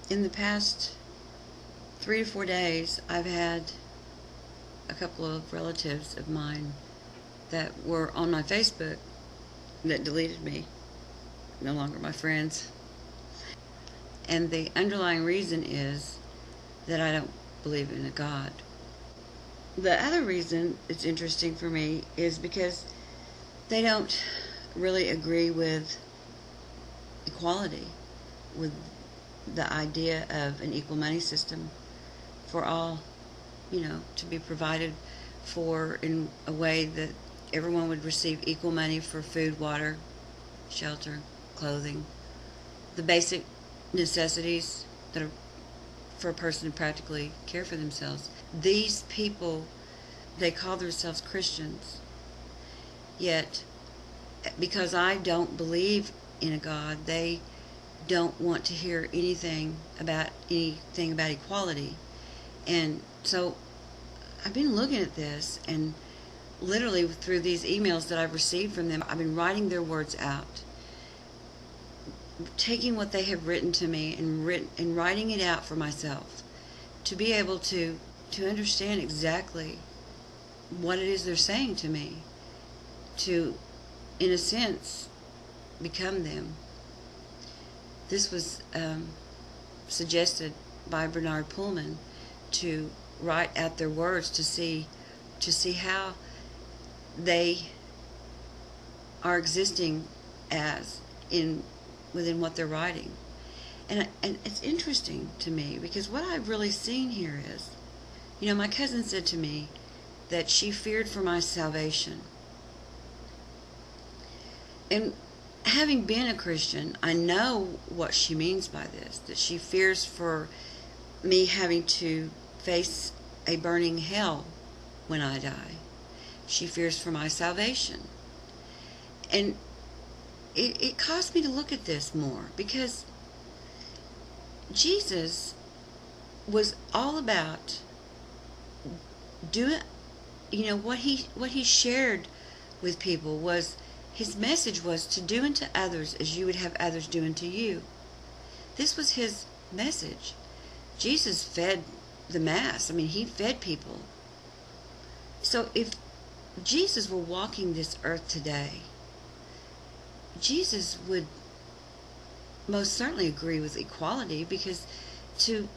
In the past 3 to 4 days, I've had a couple of relatives of mine that were on my Facebook that deleted me, no longer my friends. And the underlying reason is that I don't believe in a God. The other reason it's interesting for me is because they don't really agree with equality, with the idea of an equal money system for all, to be provided for in a way that everyone would receive equal money for food, water, shelter, clothing, the basic necessities that are for a person to practically care for themselves. These people, they call themselves Christians, yet because I don't believe in a God, they don't want to hear anything about equality. And so I've been looking at this, and literally through these emails that I've received from them, I've been writing their words out, taking what they have written to me and writing it out for myself, to be able to understand exactly what it is they're saying to me, to, in a sense, become them. This was suggested by Bernard Pullman, to write out their words to see how they are existing within what they're writing. And it's interesting to me, because what I've really seen here is, my cousin said to me that she feared for my salvation. And having been a Christian, I know what she means by this, that she fears for me having to face a burning hell when I die. She fears for my salvation. And it caused me to look at this more, because Jesus was all about doing, what he shared with people was, his message was to do unto others as you would have others do unto you. This was his message. Jesus fed the mass. He fed people. So if Jesus were walking this earth today, Jesus would most certainly agree with equality, because to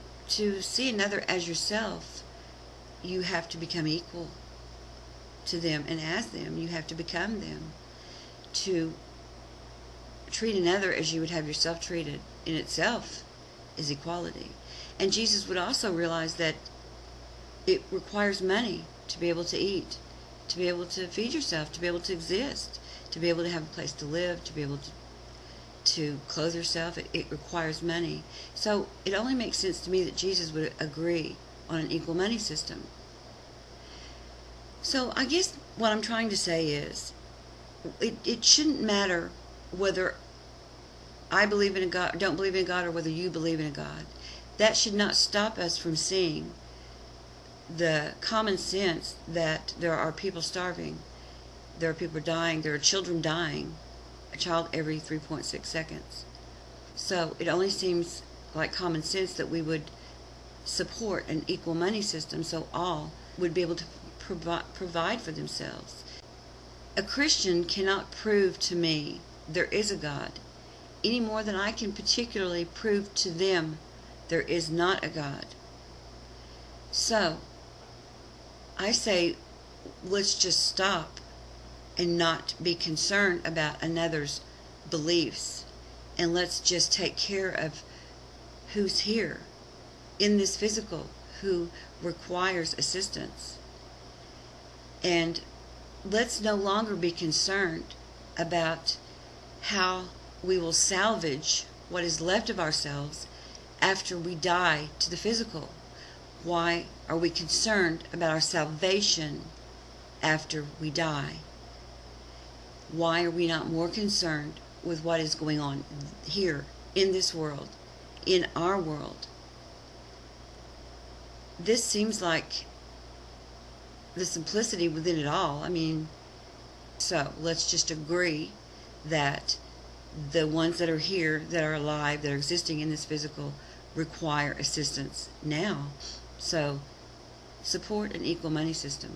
see another as yourself, you have to become equal to them, and as them, you have to become them. To treat another as you would have yourself treated in itself is equality. And Jesus would also realize that it requires money to be able to eat, to be able to feed yourself, to be able to exist, to be able to have a place to live, to be able to clothe yourself. It requires money. So it only makes sense to me that Jesus would agree on an equal money system. So I guess what I'm trying to say is, it shouldn't matter whether I believe in a God, don't believe in a God, or whether you believe in a God. That should not stop us from seeing the common sense that there are people starving, there are people dying, there are children dying, a child every 3.6 seconds. So it only seems like common sense that we would support an equal money system, so all would be able to provide for themselves. A Christian cannot prove to me there is a God, any more than I can particularly prove to them there is not a God. So I say, let's just stop and not be concerned about another's beliefs, and let's just take care of who's here in this physical, who requires assistance. And let's no longer be concerned about how we will salvage what is left of ourselves after we die to the physical. Why are we concerned about our salvation after we die? Why are we not more concerned with what is going on here in this world, in our world? This seems like the simplicity within it all. So let's just agree that the ones that are here, that are alive, that are existing in this physical, require assistance now. So support an equal money system.